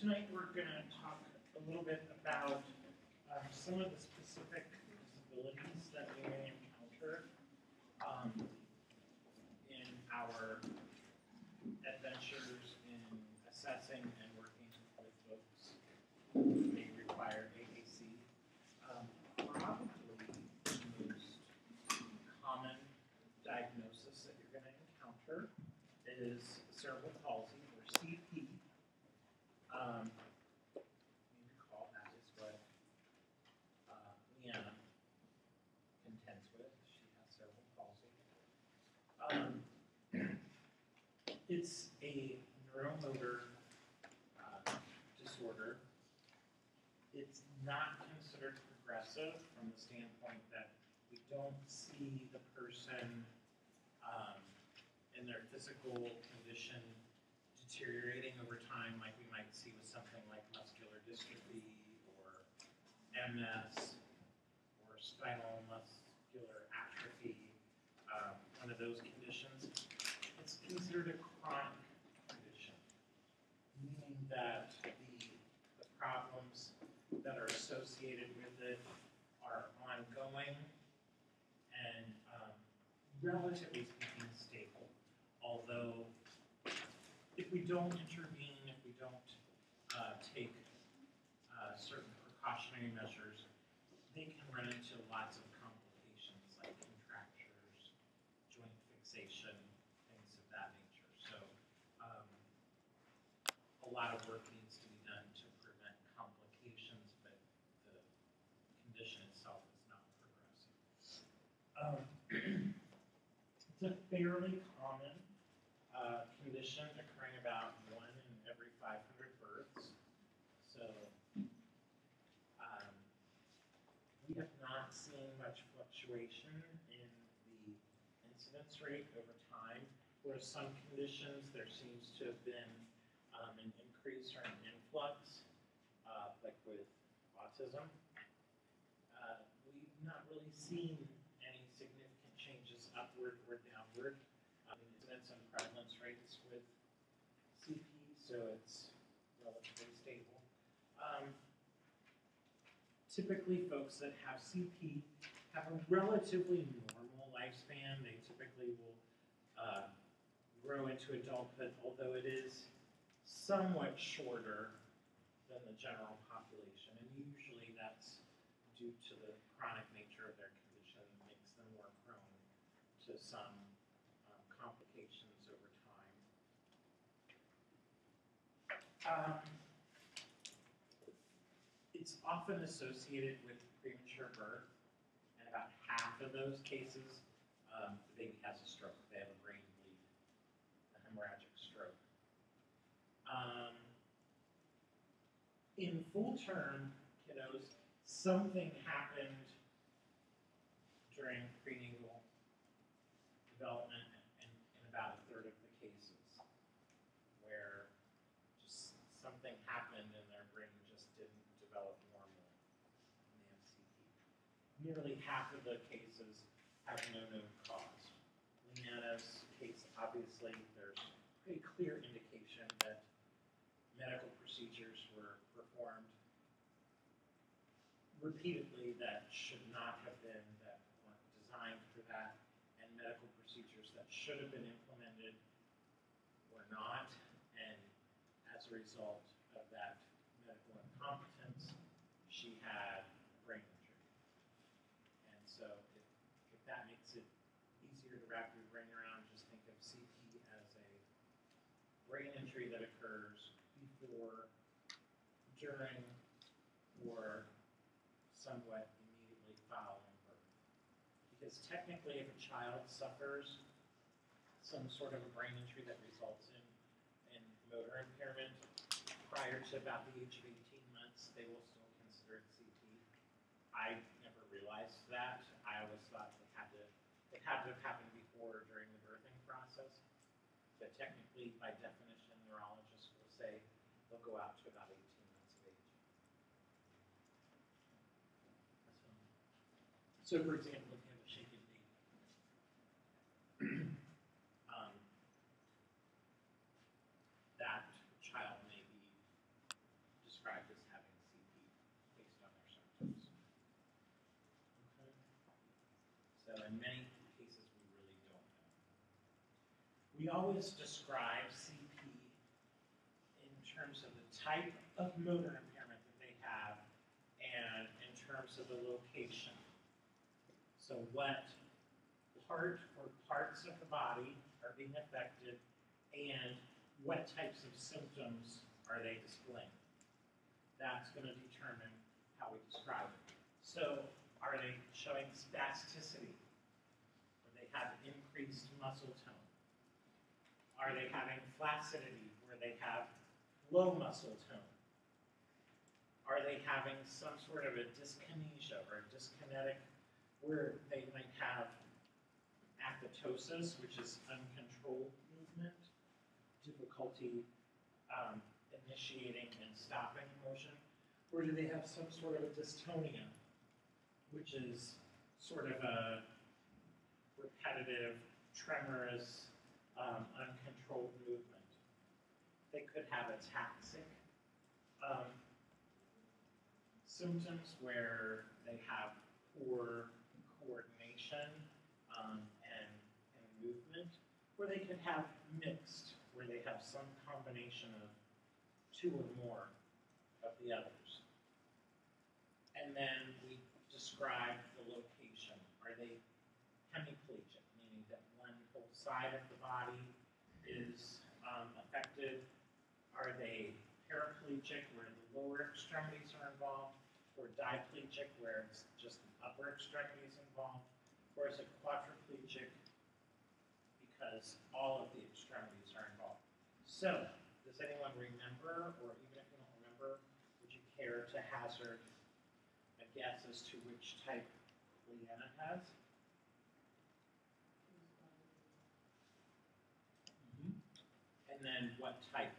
tonight we're going to talk a little bit about some of the specific disabilities that we may encounter in our adventures in assessing and working with folks who may require AAC. Probably the most common diagnosis that you're going to encounter is cerebral palsy, or CP. You recall that is what Leanna contends with. She has cerebral palsy. It's a neuromotor disorder. It's not considered progressive from the standpoint that we don't see the person and their physical condition deteriorating over time like we might see with something like muscular dystrophy or MS or spinal muscular atrophy, one of those conditions. It's considered a chronic condition, meaning that the problems that are associated with it are ongoing and relatively speaking stable. Although if we don't intervene, if we don't take certain precautionary measures, they can run into lots of complications like contractures, joint fixation, things of that nature. So a lot of work needs to be done to prevent complications, but the condition itself is not progressive. It's a fairly common condition occurring about 1 in every 500 births. So we have not seen much fluctuation in the incidence rate over time, whereas some conditions there seems to have been an increase or an influx, like with autism. We've not really seen any significant changes upward or downward in incidence and prevalence rates with CP, so it's relatively stable. Typically, folks that have CP have a relatively normal lifespan. They typically will grow into adulthood, although it is somewhat shorter than the general population. And usually that's due to the chronic nature of their condition that makes them more prone to some complications over time. It's often associated with premature birth, and about half of those cases, the baby has a stroke. They have a brain bleed, a hemorrhagic stroke. In full-term kiddos, something happened during prenatal development in about a third of the cases, where just something happened and their brain just didn't develop normal in the MCP. Nearly half of the cases have no known cause. Leanna's case, obviously, there's pretty clear indication that medical procedures were performed repeatedly that should not have been, that weren't designed for that, and medical procedures that should have been implemented were not, and as a result of that medical incompetence, she had brain injury. And so if that makes it easier to wrap your brain around, just think of CP as a brain injury that occurs before, during, or somewhat immediately following birth. Because technically if a child suffers some sort of a brain injury that results in motor impairment prior to about the age of 18 months, they will still consider it CP. I never realized that. I always thought it had to have happened before or during the birthing process. But technically, by definition, neurologists will say they'll go out to about 18 months of age. So for example, if you have a shaken baby, that child may be always describe CP in terms of the type of motor impairment that they have and in terms of the location. So what part or parts of the body are being affected and what types of symptoms are they displaying. That's going to determine how we describe it. So are they showing spasticity, where they have increased muscle tone? Are they having flaccidity, where they have low muscle tone? Are they having some sort of a dyskinesia or dyskinetic, where they might have athetosis, which is uncontrolled movement, difficulty initiating and stopping motion? Or do they have some sort of a dystonia, which is sort of a repetitive, tremorous, uncontrolled movement? They could have ataxic symptoms where they have poor coordination and movement, or they could have mixed, where they have some combination of two or more of the others. And then we describe the location. Are they hemiplegic, meaning that one whole side of the body is affected? Are they paraplegic, where the lower extremities are involved? Or diplegic, where it's just the upper extremities involved? Or is it quadriplegic, because all of the extremities are involved? So, does anyone remember, or even if you don't remember, would you care to hazard a guess as to which type Leanna has? And then what type?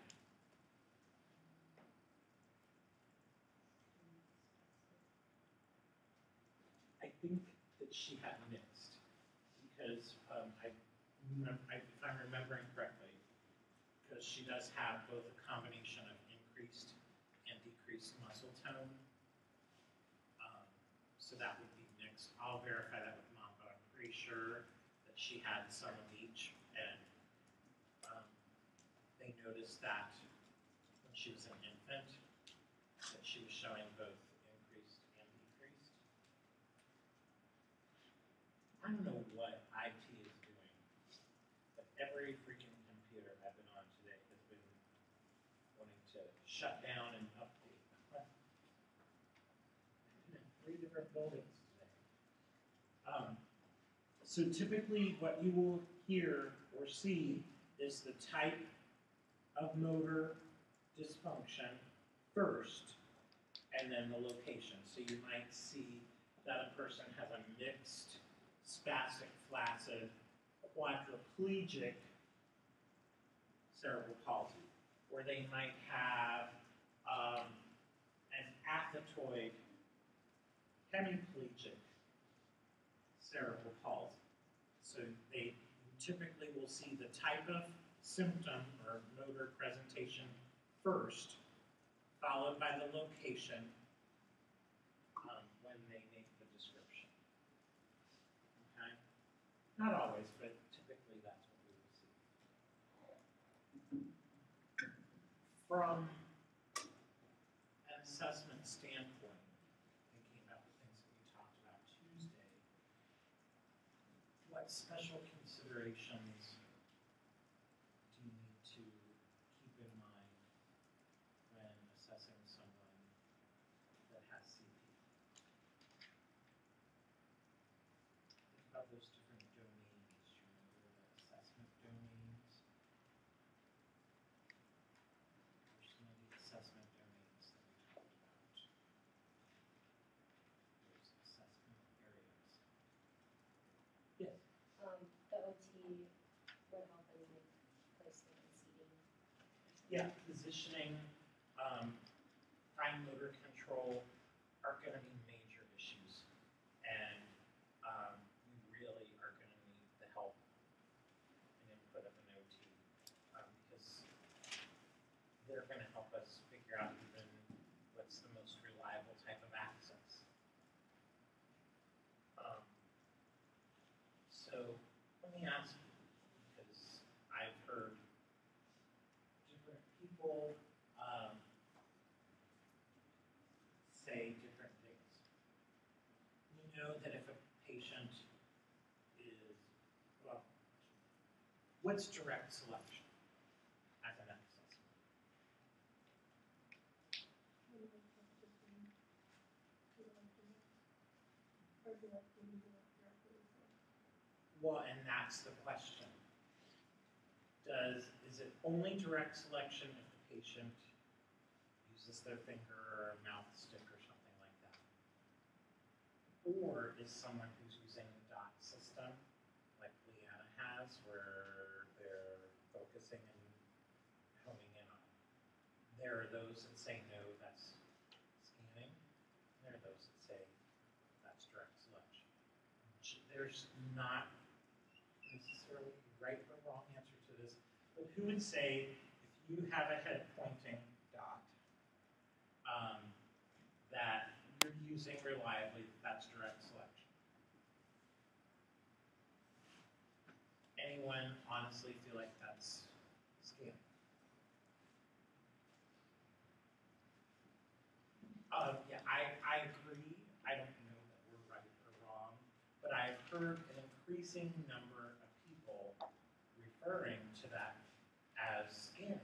I think that she had mixed, because if I'm remembering correctly, because she does have both a combination of increased and decreased muscle tone. So that would be mixed. I'll verify that with Mom, but I'm pretty sure that she had some of each, and they noticed that when she was an infant, that she was showing both increased and decreased. I don't know what IT is doing, but every freaking computer I've been on today has been wanting to shut down and update. I'm in 3 different buildings today. So typically what you will hear or see is the type of motor dysfunction first, and then the location. So you might see that a person has a mixed spastic, flaccid, quadriplegic cerebral palsy, or they might have an athetoid, hemiplegic cerebral palsy. So they typically will see the type of symptom or motor presentation first, followed by the location when they make the description. Okay? Not always, but typically that's what we will see. From an assessment standpoint, thinking about the things that we talked about Tuesday, what special considerations do you need to keep in mind when assessing someone that has CP? Think about those different domains. Do you remember the assessment domains? What are some of the assessment domains that we talked about? Those assessment areas. Yes? The OT would help in like placement and seating. Yeah, positioning, fine motor control are going to be major issues, and you really are going to need the help and input of an OT, because they're going to help us figure out even what's the most reliable type of access. So let me ask you, because I've know that if a patient is, well, what's direct selection as an assessment? Well, and that's the question. Is it only direct selection if the patient uses their finger or a mouth stick or something like that? Or is someone who's using a dot system, like Leanna has, where they're focusing and honing in on it? There are those that say no, that's scanning. There are those that say that's direct selection. There's not necessarily right or wrong answer to this, but who would say if you have a head pointing dot that you're using reliably, that's direct selection? Anyone honestly feel like that's scanning? Yeah, I agree. I don't know that we're right or wrong, but I've heard an increasing number of people referring to that as scanning.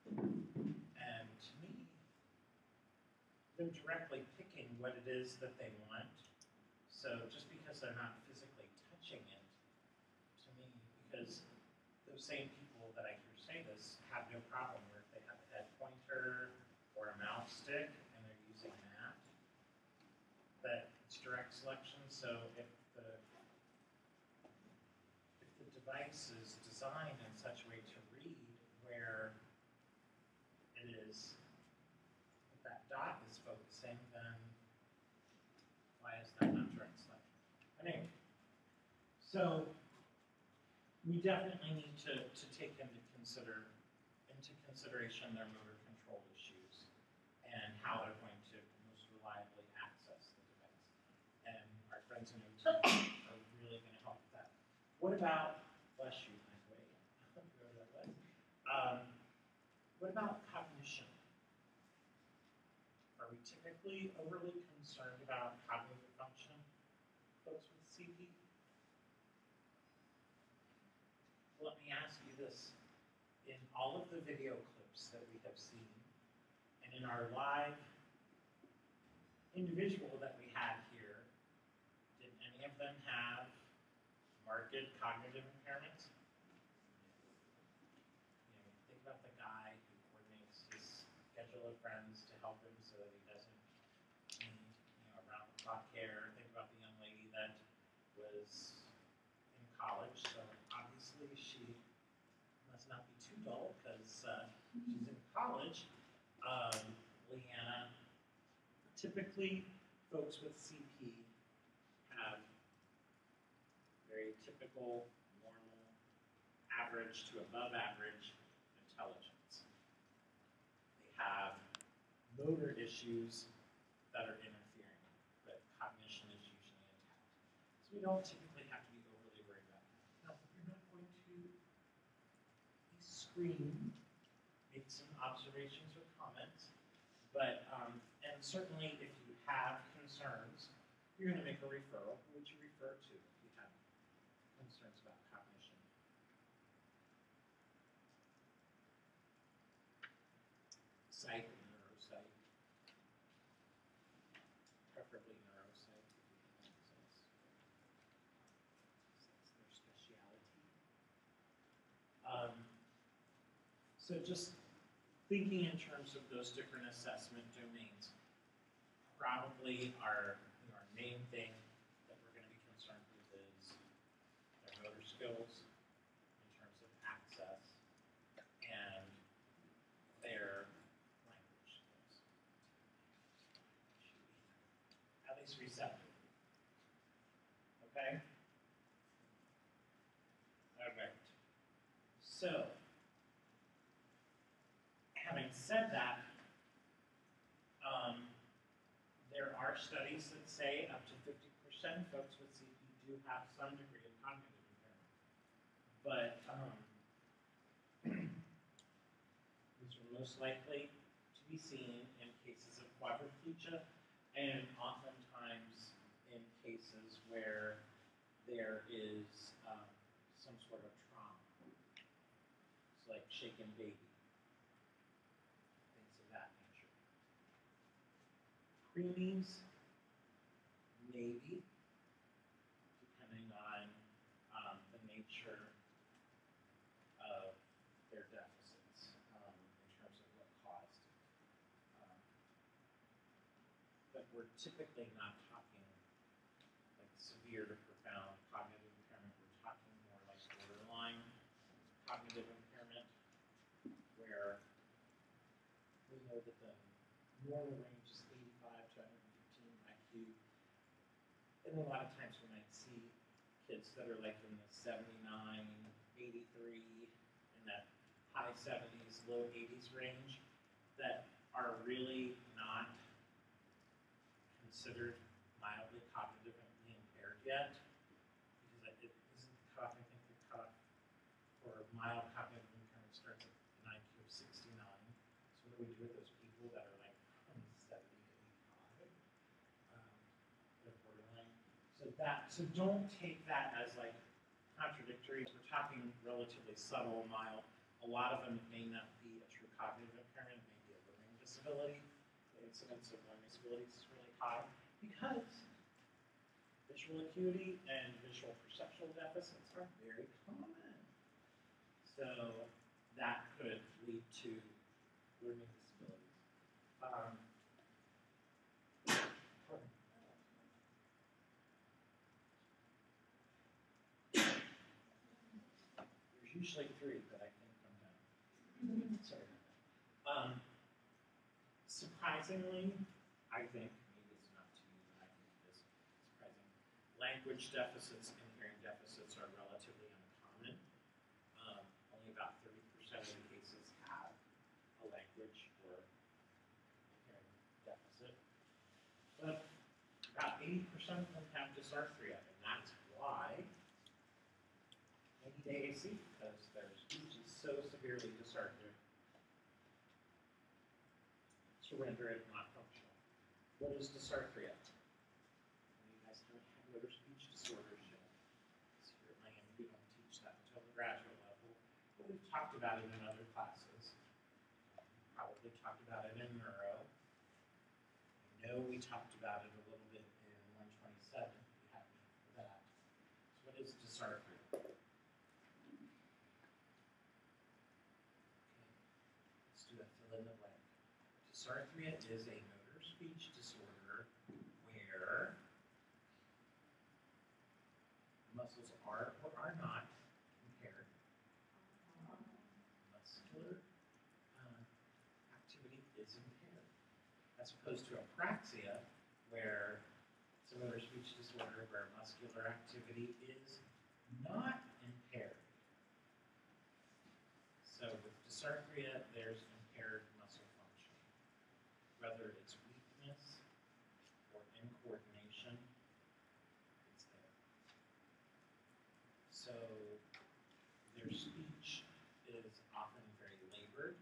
And to me, they're directly picking what it is that they want. So just because they're not physically touching it, to me, because those same people that I hear say this have no problem where if they have a head pointer or a mouse stick and they're using that it's direct selection. So if the device is designed in such a way to read where it is that dot is focusing, then why is that not direct selection? Anyway, so we definitely need to take into consideration their motor control issues and how they're going to most reliably access the device. And our friends in OT are really going to help with that. What about, bless you, by the way, whoever that was. What about cognition? Are we typically overly concerned about cognitive function, folks with CP? Let me ask you this. In all of the video clips that we have seen, and in our live individual that we had here, did any of them have marked cognitive impairments? You know, think about the guy who coordinates his schedule of friends to help him so that he doesn't need, around the clock care. Think about the young lady that was in college, so obviously she must not be too dull because she's in college. Leanna, typically folks with CP have very typical, normal, average to above average intelligence. They have motor issues that are interfering, but cognition is usually intact. So we don't typically have to be overly worried about that. Now, you're not going to screen, make some observations or comments, but, and certainly if you have concerns, you're going to make a referral. Who would you refer to if you have concerns about cognition? Psych or neuropsych? Preferably neuropsych, if you can access. That's their specialty. So just thinking in terms of those different assessment domains, probably our main thing that we're going to be concerned with is their motor skills in terms of access and their language skills. At least receptive. Okay? All right. So, having said that, there are studies that say up to 50% folks with CP do have some degree of cognitive impairment. But these are most likely to be seen in cases of quadriplegia and oftentimes in cases where there is some sort of trauma. It's like shaken baby, things of that nature. Preemies, maybe, depending on the nature of their deficits in terms of what caused it. But we're typically not talking like severe to profound cognitive impairment. We're talking more like borderline cognitive impairment, where we know that the normal range is 85 to 115 IQ. And a lot of times we might see kids that are like in the 79, 83, in that high 70s, low 80s range that are really not considered mildly cognitively impaired yet, because it isn't the cutoff. I think the cutoff for mild cognitive impairment starts at an IQ of 69. So what do we do with those people that are like from 70 to 85? They're borderline. So don't take that as like contradictory. We're talking relatively subtle, mild. A lot of them may not be a true cognitive impairment, it may be a learning disability. The incidence of learning disabilities is really high because visual acuity and visual perceptual deficits are very common. So that could lead to learning disabilities. There's usually 3, but I think I'm done. Sorry about that. Surprisingly, I think, maybe it's not to you, but I think it is surprising, language deficits and hearing deficits are relatively uncommon. Only about 30% of the cases have a language or hearing deficit. But about 80% of them have dysarthria, and that's why they need AAC, because their speech is so severely dysarthric to render it not functional. What is dysarthria? You guys haven't had motor speech disorders yet. Here at Miami, we don't teach that until the graduate level, but we've talked about it in other classes. Probably talked about it in neuro. I know we talked about it a little bit in 127. We have for that. So what is dysarthria? Okay. Let's do a fill in the blank. Dysarthria is a motor speech disorder where muscles are or are not impaired. Muscular activity is impaired. As opposed to apraxia, where it's a motor speech disorder where muscular activity is not impaired. So with dysarthria, there's impaired muscle function. Whether it's weakness or incoordination, it's there. So their speech is often very labored.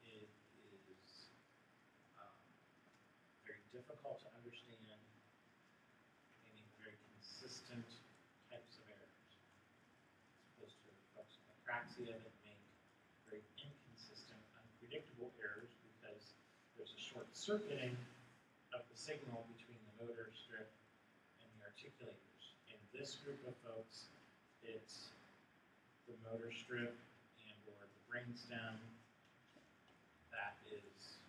It is very difficult to understand, meaning very consistent types of errors, as opposed to folks with apraxia that make very inconsistent, unpredictable errors because there's a short circuiting of the signal between the motor strip and the articulators. In this group of folks, it's the motor strip and or the brainstem that is,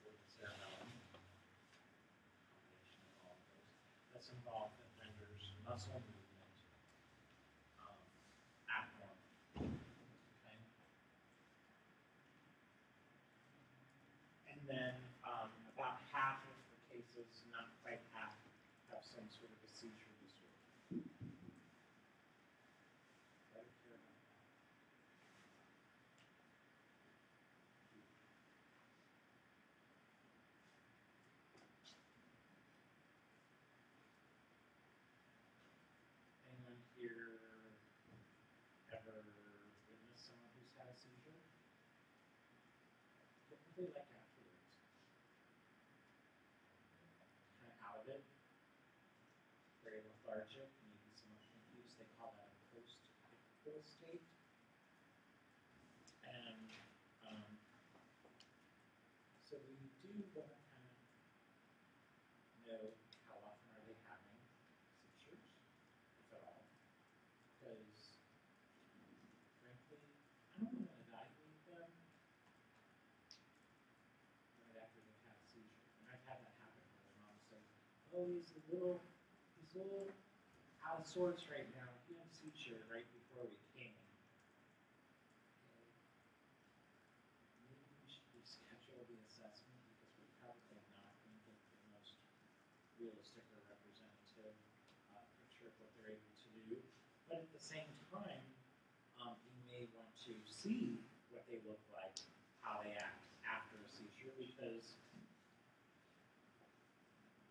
or the cerebellum, combination of all of those, that's involved that renders muscle movement abnormal. Okay? And then about half of the cases, not quite half, have some sort of a seizure disorder. Better care about that. Anyone here ever witnessed someone who's had a seizure? What would they like afterwards? Kind of out of it? lethargic, maybe somewhat confused. They call that a post-ictal state. And so we do want to kind of know how often are they having seizures, if at all. Because, frankly, I don't want to evaluate them right after they've had a seizure. And I've had that happen where the mom says, oh, he's a little out of sorts right now. He had a seizure right before we came. Okay. Maybe we should reschedule the assessment because we're probably not going to get the most realistic or representative picture of what they're able to do. But at the same time, you may want to see what they look like, how they act after a seizure, because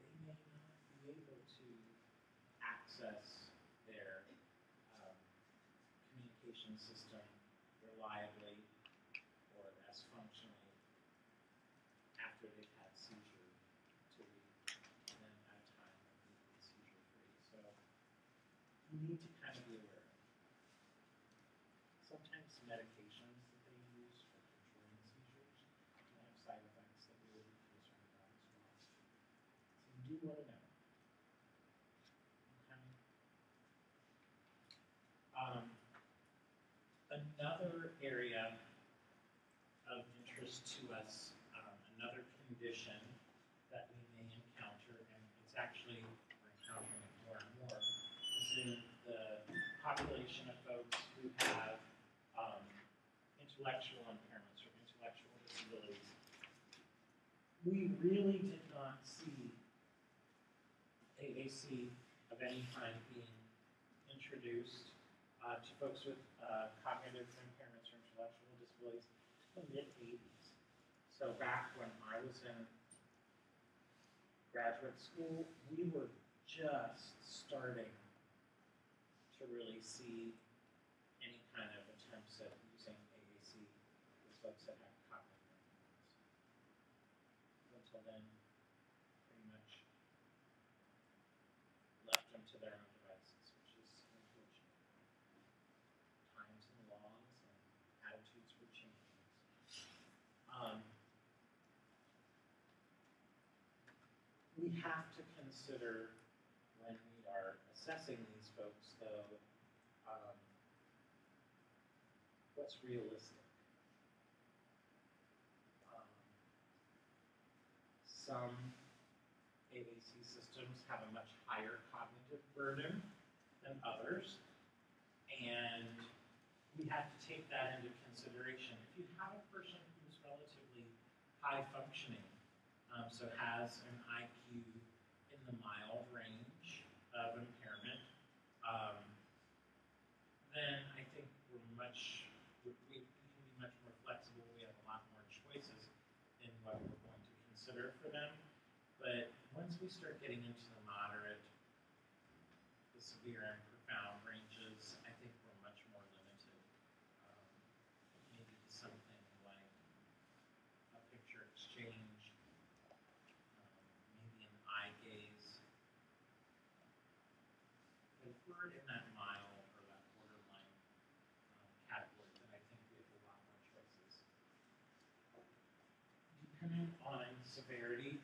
they may not be able to access their communication system reliably or as functionally after they've had seizure to be then at a time of being seizure free. So you need to kind of be aware of it. Sometimes medications that they use for controlling seizures can have side effects that we would be concerned about as well. So you do want to know. Okay. Another area of interest to us, another condition that we may encounter, and it's actually, we're encountering it more and more, is in the population of folks who have intellectual impairments or intellectual disabilities. We really did not see AAC of any kind being introduced to folks with cognitive impairments or intellectual disabilities in the mid-80s. So back when I was in graduate school, we were just starting to really see any kind of attempts at using AAC with folks that have cognitive impairments. Until then, pretty much left them to their own devices, which is unfortunate. Times and laws and attitudes were changing. We have to consider when we are assessing these folks, though, what's realistic. Some AAC systems have a much higher cognitive burden than others, and we have to take that into consideration. If you have a person who's relatively high functioning, so has an IQ in the mild range of impairment, then I think we can be much more flexible. We have a lot more choices in what we're going to consider for them. But once we start getting into the moderate, the severe, and profound ranges, I think we're much more limited. Maybe to something like a picture exchange, maybe an eye gaze. But if we're in that mild or that borderline category, then I think we have a lot more choices. Depending on severity,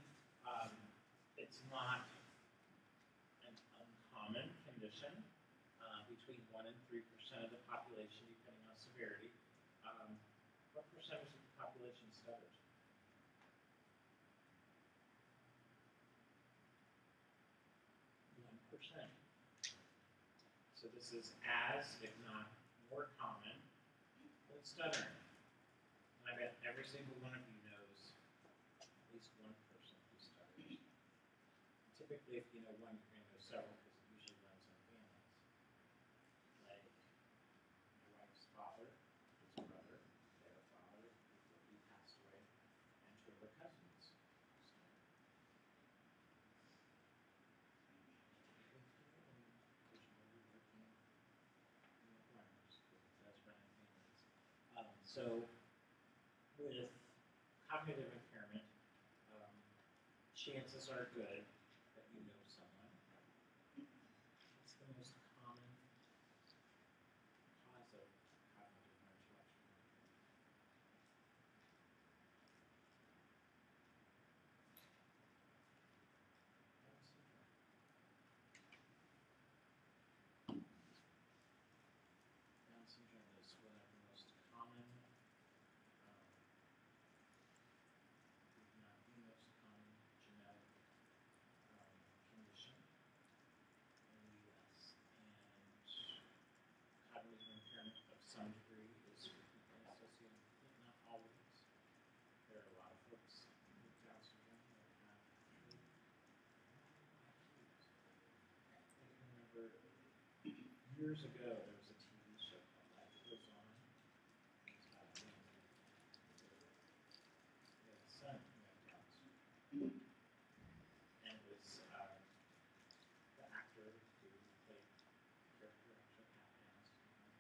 it's not an uncommon condition. Between 1% and 3% of the population, depending on severity. What percentage of the population stutters? 1%. So this is as, if not more common, than stuttering. And I bet every single one of you knows at least one person who stutters. Typically, if you know one, you're going to know several because it usually runs in families. Like my wife's father, his brother, their father, before he passed away, and two of her cousins. So with cognitive impairment, chances are good that you know someone. some degree is frequently associated with it, not always. There are a lot of folks with Down syndrome that have actually IQs. I can remember years ago there was a TV show called Life Goes On. It was about a family. They had a son who had Down syndrome. And it was the actor who played the character actually had Down syndrome.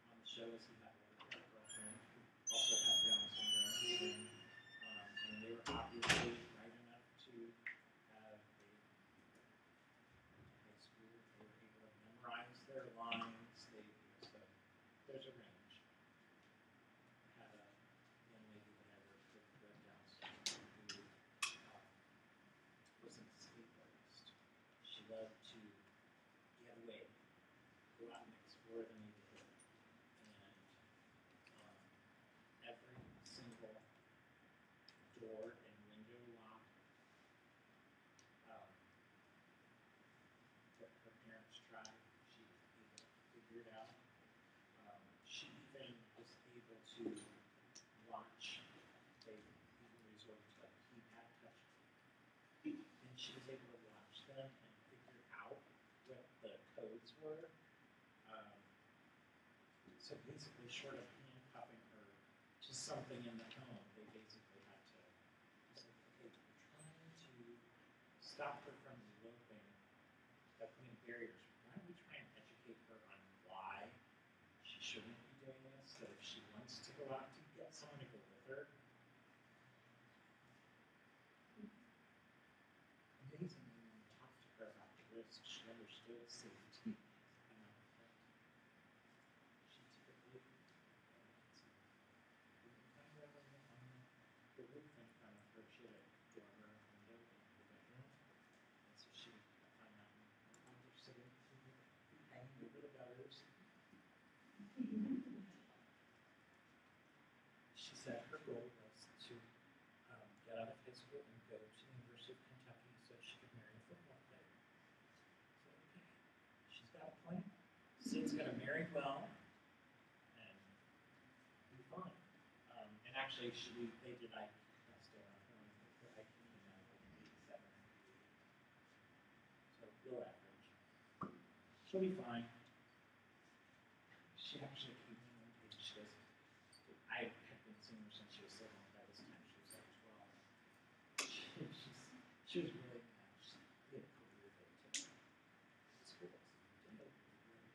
On the show, he had a girlfriend who also had Down syndrome, and they were obviously bright enough to have high school. They were able to memorize their lines. So there's a range. I had a young lady that I worked with who had Down syndrome who was an escape artist. She loved to get away, go out and explore the neighborhood, and every single door and window lock that her parents tried, she was able to figure it out. She even was able to watch. They even resorted to like keypad touch, and she was able to watch them and figure out what the codes were. Um, so basically, short of handcuffing her to something in the home, they basically had to say, okay, we're trying to stop her from eloping by putting barriers. Why don't we try and educate her on why she shouldn't be doing this? That if she wants to go out to get someone to go with her, amazingly, when we talked to her about the risks, she understood safety. She typically would climb over on the roof in front of her. She had a dormer window in her bedroom, and so she would climb out and find her sitting, hanging over the gutters. She said her goal was to get out of high school and go to the University of Kentucky so she could marry a football player. So, okay, she's got a plan. Sid's going to marry well and be fine. And actually, they did IQ testing on her, and her IQ came out like 87 or 88. So, below average. She'll be fine. She actually came in one day and she goes, I had been seeing her since she was 7. By this time, she was like 12. She was really mad. We had a career day today. School was today.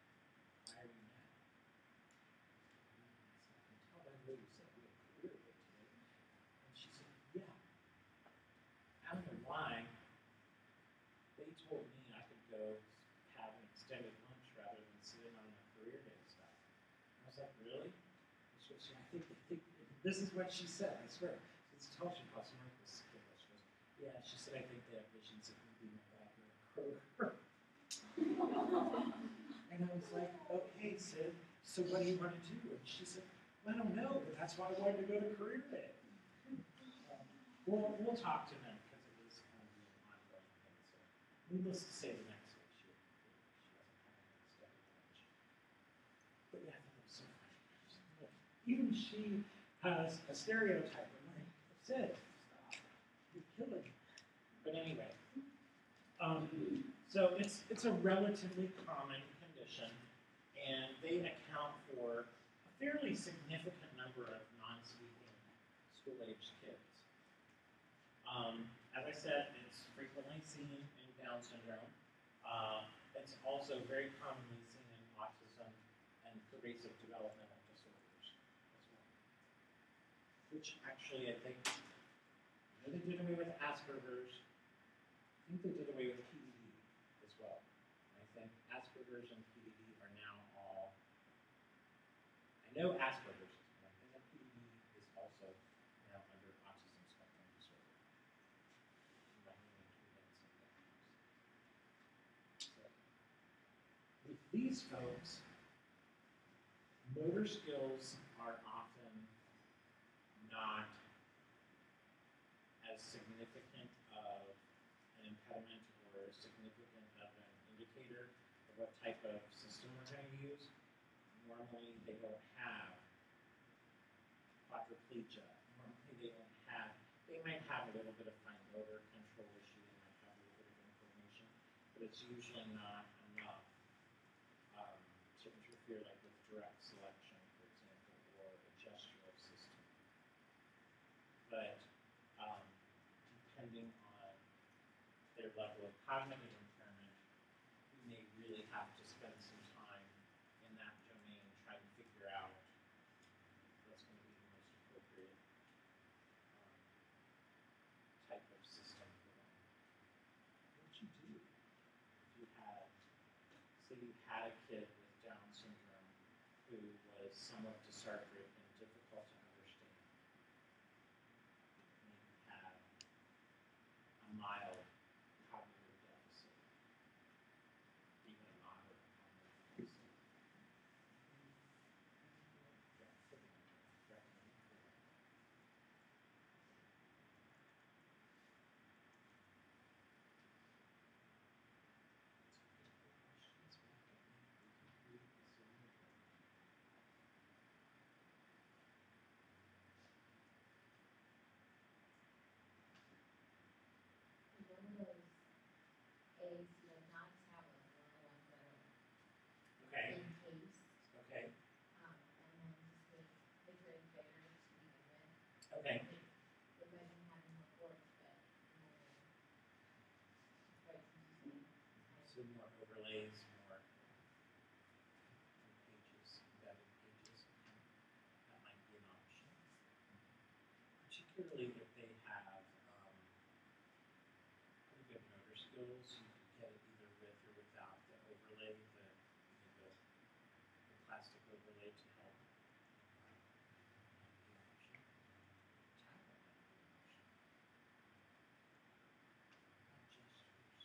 Why are you mad? I can tell by the way you said we had a career day today. And she said, yeah. I don't know why. They told me I could go have an extended lunch rather than sitting on the career day stuff. And I was like, really? She goes, yeah, I think this is what she said, I swear. It's tell she how smart this kid was. She goes, yeah, she said, I think they have visions of me being a backer at Kroger. And I was like, okay, Sid, so what do you want to do? And she said, well, I don't know, but that's why I wanted to go to career day. We'll talk to them because it is kind of an ongoing thing. So needless to say, the next week she wasn't having an extended lunch. But yeah, I thought it was so funny. Even she has a stereotype. I'm like, Sid, stop. You're killing me. But anyway, so it's a relatively common condition, and they account for a fairly significant number of non-speaking school-aged kids. As I said, it's frequently seen in Down syndrome. It's also very commonly seen in autism and pervasive developmental disorders as well. Which actually, I think, they did away with Asperger's. I think they did away with PDD as well. I think Asperger's and PDD are now all. I know Asperger's is one, and then PDD is also now under autism spectrum disorder. So, with these folks, motor skills are often not as significant of an impediment or significant of an indicator of what type of system we're going to use. Normally, they don't have quadriplegia. Normally, they might have a little bit of fine motor control issue, they might have a little bit of inflammation, but it's usually not enough to interfere like with direct selection, for example, or a gestural system. But depending on their level of cognitive impairment, we may really have to spend some time in that domain trying to figure out what's going to be the most appropriate type of system for them. What would you do if you had, say you had a kid with Down syndrome who was somewhat dysarthric and difficult to understand? Maybe had a mild cognitive deficit, even a moderate cognitive deficit. Recommend for them. Questions back at me. We can create this in the book. Is one of those eggs, like not tablet, one of the ones that are Okay. encased, Okay. and then just make bigger and bigger to begin with. Okay. They've been having more force, but more, right, since you So say, more overlays, more pages, embedded pages. That might be an option. Particularly if they have pretty good motor skills, you could get it either with or without the overlay, the plastic overlay to help. Might be an option. Tablet might be an option. Not gestures.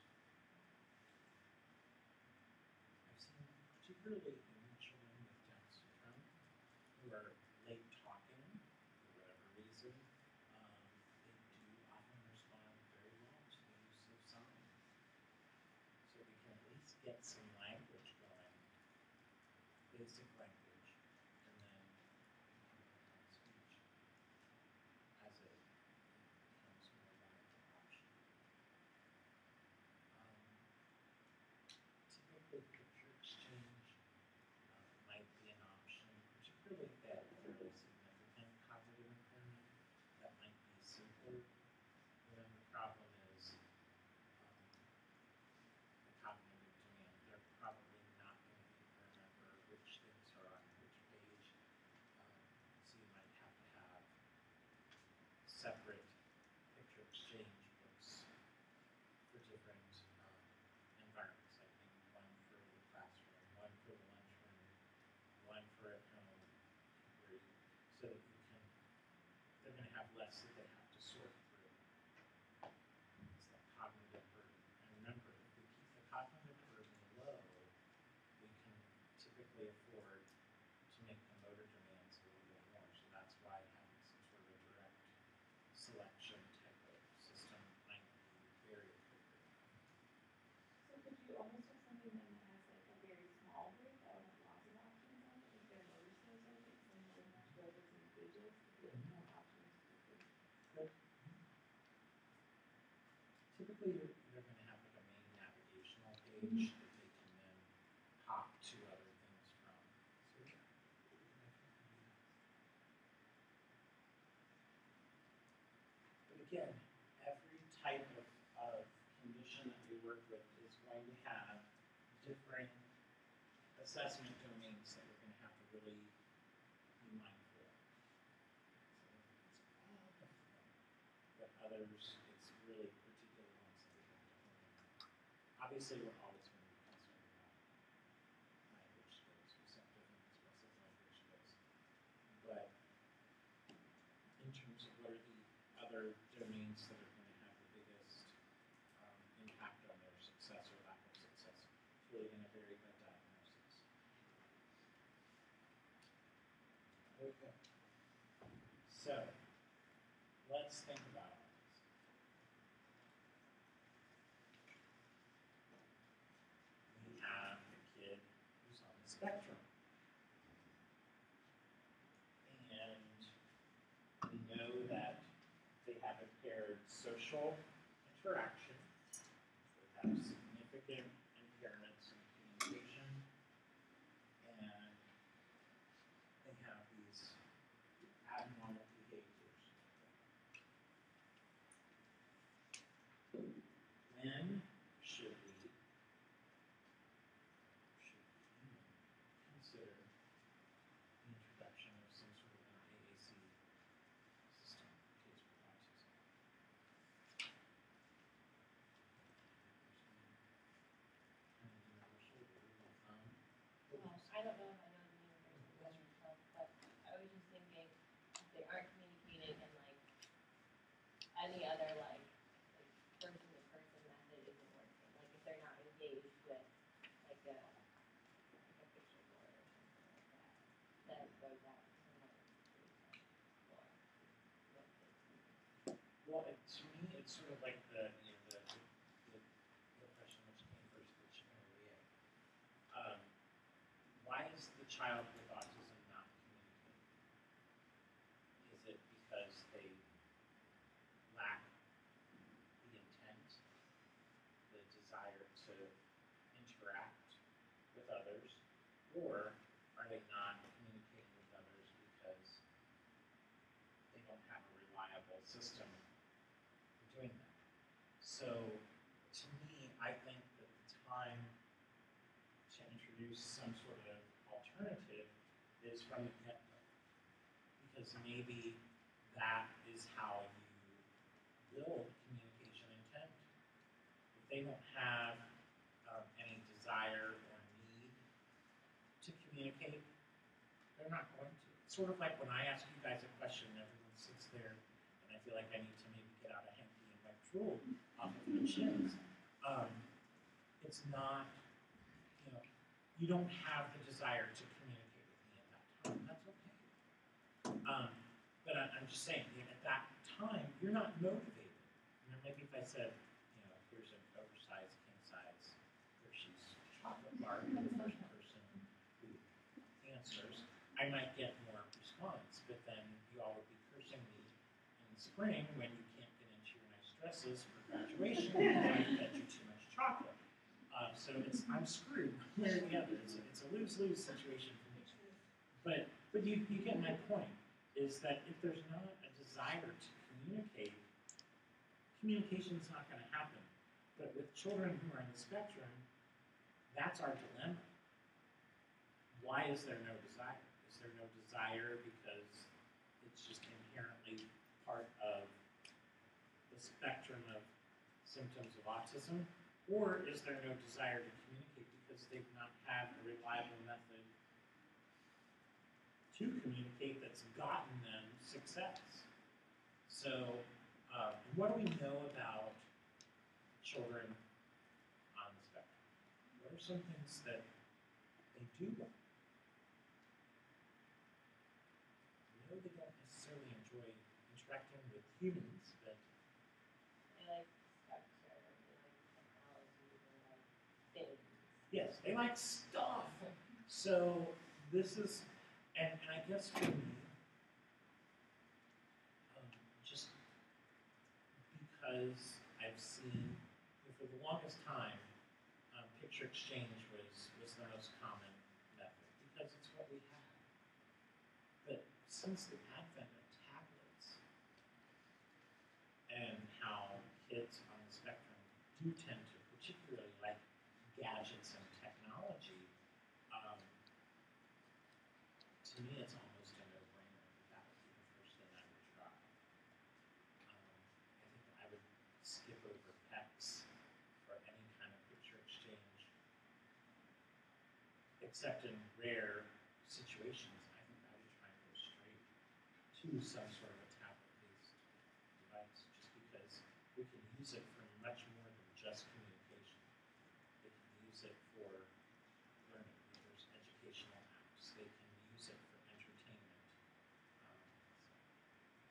I've seen particularly in children with Down syndrome who are late talking for whatever reason, they do often respond very well to the use of signs. So we can at least get some language going, basic language, and then we can work on speech as it becomes more viable option. Typically, picture exchange might be an option, particularly if they have fairly significant cognitive impairment. That might be simpler for them. The problem is the cognitive demand. They're probably not going to be able to remember which things are on which page. So you might have to have separate picture exchange books for different environments, like maybe one for the classroom, one for the lunchroom, one for at home, where you, so that you can, they're going to have less that they have to sort through. It's that cognitive burden. And remember, if we keep the cognitive burden low, we can typically afford to make the motor demands a little bit more. So that's why having some sort of a direct selection type of system might be very appropriate. So could you almost have something then that has like a very small group that would have lots of options on it if their motor skills are good, because then you wouldn't have to go over as many pages, if you have more options quickly. Good. Typically, they're going to have like a main navigational page that they can then hop to other things from. So yeah, we can definitely do that. But again, every type of condition that we work with is going to have different assessment domains that we're going to have to really be mindful of. So it's all different, but others, it's really particular ones that we have to hone in on. Obviously, we're always going to be concerned about language skills, receptive and expressive language skills. But in terms of what are the other domains that are going to have the biggest impact on their success or lack of success, it's really going to vary by diagnosis. Okay. So, let's think about all this. We have a kid who's on the spectrum. impaired social interaction, they have significant impairments in communication, and they have these abnormal behaviors. When should we consider the introduction of some sort of an AAC system for kids with autism? Kind of universal rule of thumb. I don't know if I know the universal measure of health, but I was just thinking if they aren't communicating in like any other like person to person method isn't working. Like if they're not engaged with like a picture board or something like that, then going back to another institution or what kids need. Well, to me, it's sort of like the question which came first, the chicken or the egg. Why is the child with autism not communicating? Is it because they lack the intent, the desire to interact with others, or are they not communicating with others because they don't have a reliable system for doing that? So, to me, I think that the time to introduce some sort of alternative is from the get-go, because maybe that is how you build communication intent. If they don't have any desire or need to communicate, they're not going to. It's sort of like when I ask you guys a question, everyone sits there, and I feel like I need to maybe get out a hanky and wipe drool off of their chins. It's not, you don't have the desire to communicate with me at that time. That's okay. But I'm just saying, at that time, you're not motivated. Maybe if I said, here's an oversized king-size Hershey's chocolate bar for the first person who answers, I might get more response. But then you all would be cursing me in the spring when you can't get into your nice dresses for graduation because I fed you too much chocolate. So I'm screwed one way or the other. It's a lose-lose situation for me. But you get my point, is that if there's not a desire to communicate, communication's not going to happen. But with children who are on the spectrum, that's our dilemma. Why is there no desire? Is there no desire because it's just inherently part of the spectrum of symptoms of autism? Or is there no desire to communicate because they've not had a reliable method to communicate that's gotten them success? So, what do we know about children on the spectrum? What are some things that they do well? We know they don't necessarily enjoy interacting with humans, but They like structure, they like technology, they like things. yes, they like stuff. So this is, and I guess for me, just because I've seen, for the longest time, picture exchange was the most common method because it's what we had. But since the advent of tablets and how kids on the spectrum do tend to particularly like gadgets and technology, to me it's almost a no-brainer that would be the first thing I would try. I think I would skip over PECs for any kind of picture exchange, except in rare situations. I think I would try and go straight to some sort of a tablet-based device, just because we can use it for much more than just communication. They can use it for learning. There's educational apps. They can use it for entertainment.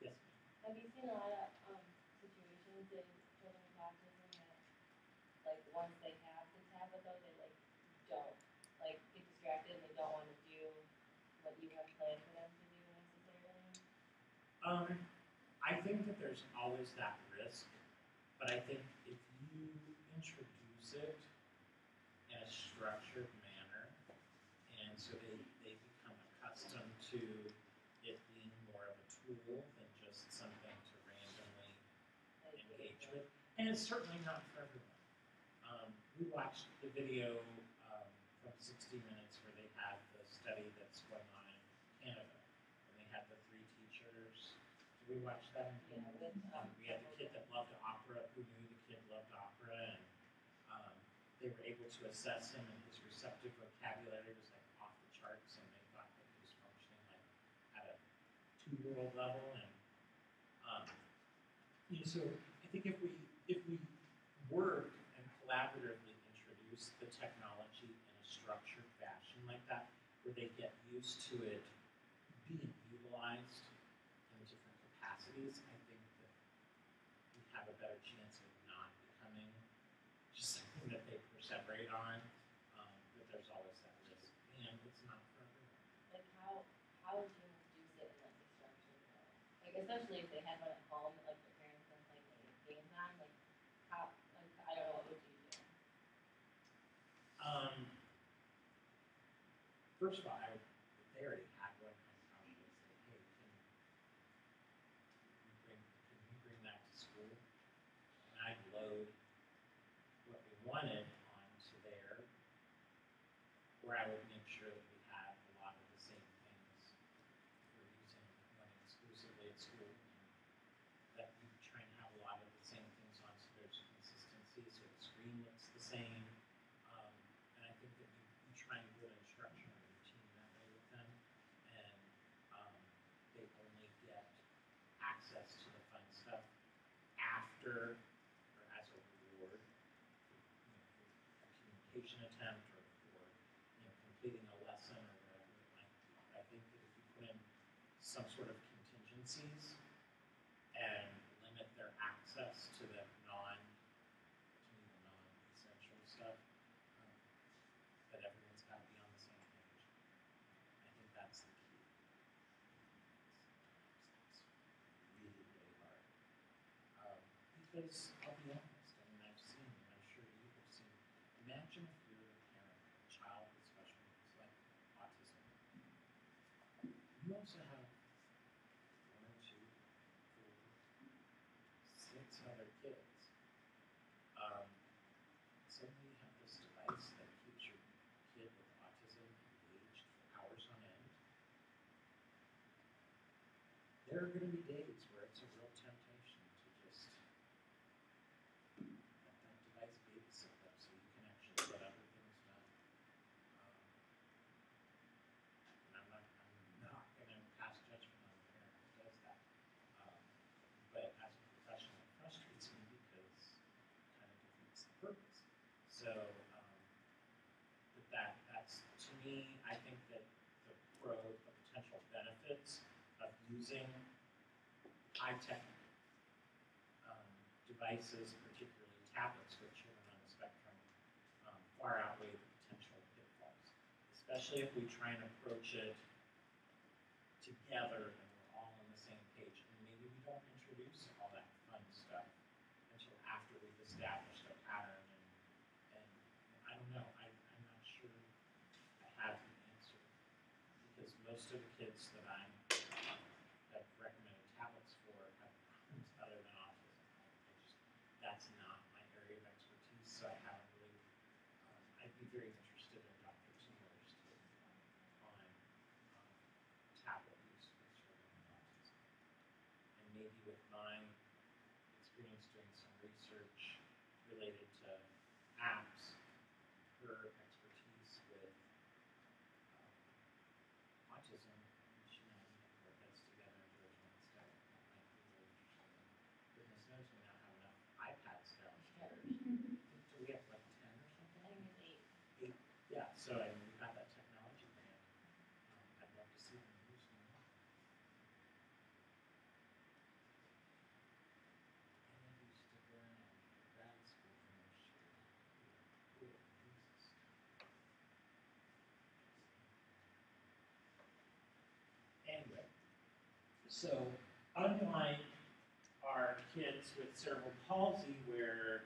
Yes, ma'am. Have you seen a lot of situations in children with autism that, like, once they have the tablet, though, they, like, don't, like, get distracted and they don't want to do what you have planned for them to do necessarily? I think that there's there's always that risk, but I think if you introduce it in a structured manner, and so they become accustomed to it being more of a tool than just something to randomly engage with. And it's certainly not for everyone. We watched the video from 60 Minutes where they had the study that's going on in Canada, and they had the 3 teachers. Did we watch that? Yeah, with, We had the kid that loved opera, who knew the kid loved opera, and they were able to assess him, and his receptive vocabulary was like off the charts, and they thought that he was functioning like at a 2-year-old level. And so I think if we work and collaboratively introduce the technology in a structured fashion like that, where they get used to it being utilized in different capacities, I think that we have a better chance of not becoming just something that they perseverate on. But there's always that risk, and it's not for everyone. like how would you introduce it in like a structured way? Like especially if they had one at home that like their parents been playing games on, like how like I don't know, what would you do? First of all, if they already had one, I'd probably say, hey, can we bring that to school? And I'd load what we wanted onto there, where I would make sure that we had a lot of the same things we're using running exclusively at school, and that we try and have a lot of the same things on so there's consistency, so the screen looks the same. And I think that we try and build in structure and routine that way with them, and they only get access to the fun stuff after or as a reward for a communication attempt or for completing a lesson or whatever it might be. But I think that if you put in some sort of contingencies and limit their access to the non-essential stuff, that everyone's got to be on the same page. I think that's the key. Sometimes that's really, really hard. Because I'll be honest, I mean, I've seen, and I'm sure you have seen, imagine if you're a parent of a child with special needs like autism. You also have 1 or 2, 4, 6 other kids. Suddenly you have this device that keeps your kid with autism engaged for hours on end. There are going to be days where it's a real temptation to just let that device babysit them so you can actually get other things done. And I'm not going to pass judgment on a parent that does that. But as a professional, it frustrates me because it kind of defeats the purpose. So, but that's, to me, I think that the potential benefits of using high-tech devices, particularly tablets for children on the spectrum, far outweigh the potential pitfalls, especially if we try and approach it together and we're all on the same page. And maybe we don't introduce all that fun stuff until after we've established a pattern. And I don't know, I'm not sure I have the answer, because most of the kids that I have recommended tablets for have problems other than autism. That's not my area of expertise, so I haven't really, I'd be very interested in Dr. Timur's take on tablet use with children with autism. And maybe with my experience doing some research related to apps, her expertise with autism, and she and I need to put our heads together and do a joint study. That might be really interesting. Goodness knows we now have enough iPads downstairs. Do we have like 10 or something? I think it's 8. 8. Yeah, so I mean, we've got that technology grant. I'd love to see them use more. Any of you stick around for grad school finish? Cool. Jesus. Anyway, so unlike our kids with cerebral palsy where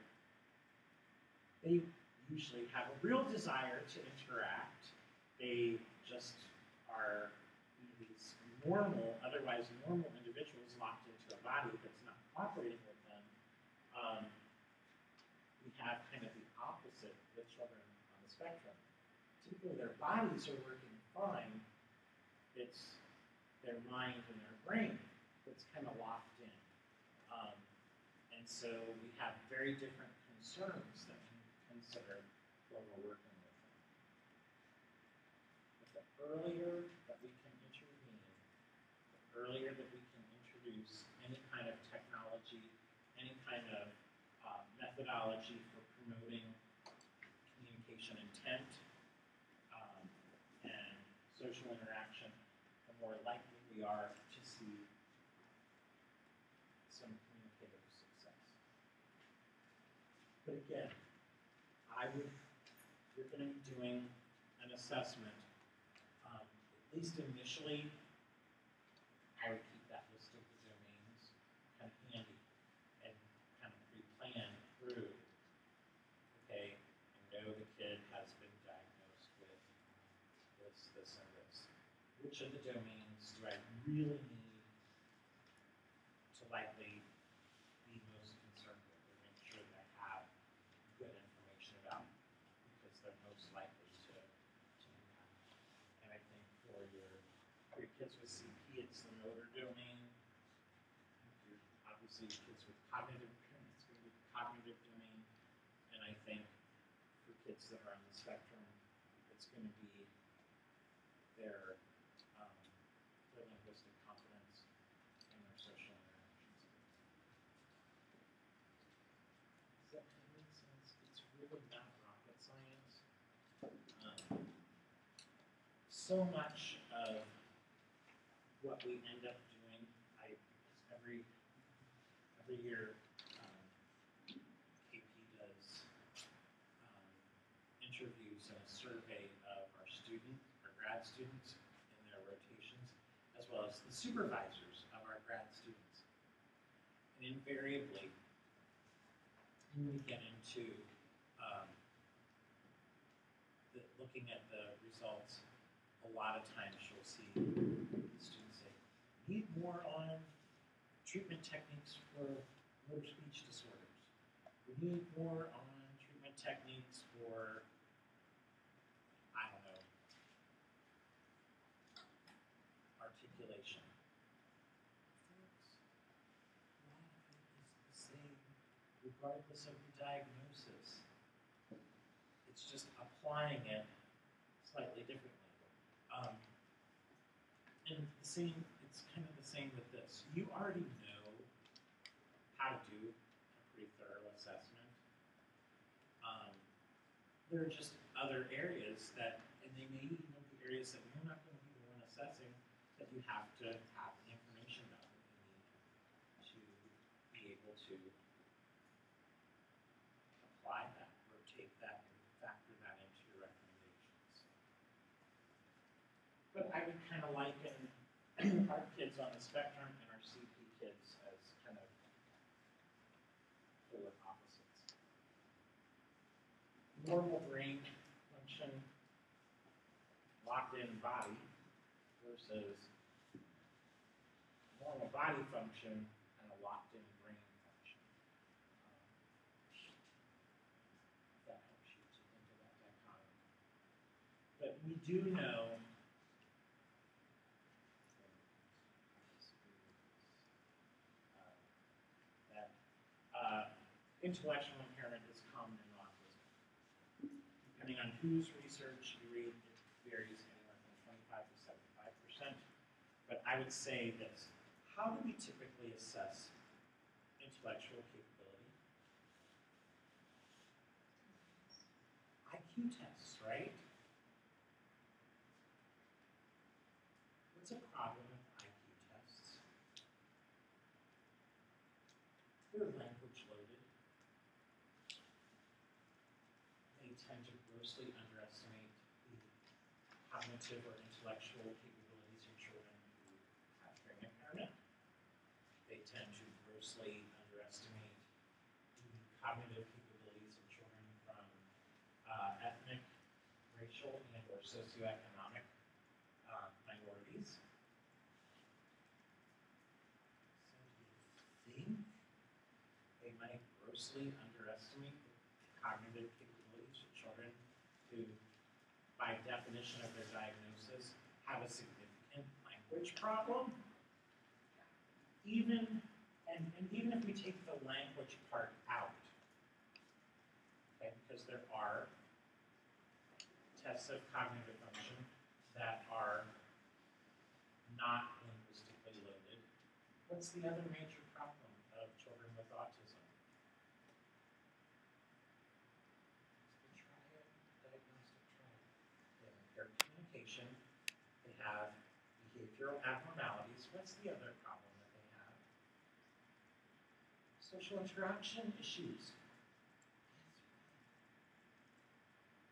they usually have a real desire to interact. They just are these normal, otherwise normal individuals locked into a body that's not cooperating with them. We have kind of the opposite with children on the spectrum. Typically their bodies are working fine. It's their mind and their brain that's kind of locked in. And so we have very different concerns that we consider when we're working with them. But the earlier that we can intervene, the earlier that we can introduce any kind of technology, any kind of methodology for promoting communication intent and social interaction, the more likely we are to see some communicative success. But again, you're going to be doing an assessment. At least initially, I would keep that list of the domains kind of handy and kind of pre-plan through. Okay, I know the kid has been diagnosed with this, and this. Which of the domains do I really need to likely be most concerned with, or make sure that I have good information about, because they're most likely to impact. And I think for your kids with CP, it's the motor domain. Obviously, kids with cognitive impairment, it's going to be the cognitive domain. And I think for kids that are on the spectrum, it's going to be their linguistic competence and their social interactions. Does that kind of make sense? It's really not rocket science. So much of what we end up doing, every year, KP does interviews and a survey of our grad students in their rotations, as well as the supervisors of our grad students. And invariably, when we get into looking at the results, a lot of times you'll see students say, "We need more on treatment techniques for motor speech disorders. We need more on treatment techniques for, I don't know, articulation." Folks, a lot of it is the same regardless of the diagnosis. It's just applying it slightly differently. And it's kind of the same with this. You already know how to do a pretty thorough assessment. There are just other areas and they may even be areas that you're not going to be the one assessing, that you have to have the information about that you need to be able to apply that or take that and factor that into your recommendations. But I would kind of liken our kids on the spectrum and our CP kids as kind of polar opposites. Normal brain function, locked in body, versus normal body function and a locked in brain function. That helps you to think of that dichotomy. But we do know intellectual impairment is common in autism. Depending on whose research you read, it varies anywhere from 25 to 75%. But I would say this: how do we typically assess intellectual capability? IQ tests, right? What's a problem with IQ tests? They're language loaded. They tend to grossly underestimate the cognitive or intellectual capabilities of children who have hearing impairment. They tend to grossly underestimate underestimate the cognitive capabilities of children from ethnic, racial, and or socioeconomic minorities. So do you think they might grossly underestimate the cognitive capabilities of children who, by definition of their diagnosis, have a significant language problem? Even if we take the language part out, okay, because there are tests of cognitive function that are not linguistically loaded. What's the other major problem of children with autism? It's the triad, diagnostic triad. They have impaired communication, they have behavioral abnormalities. What's the other problem that they have? Social interaction issues.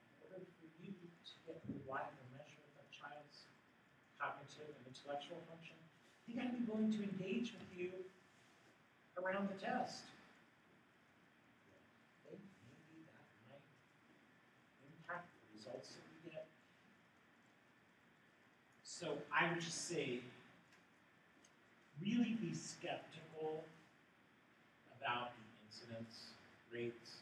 In order for you to get a reliable measure of a child's cognitive and intellectual function, they got to be willing to engage with you around the test. Maybe that might impact the results that we get. So I would just say, really be skeptical about the incidence rates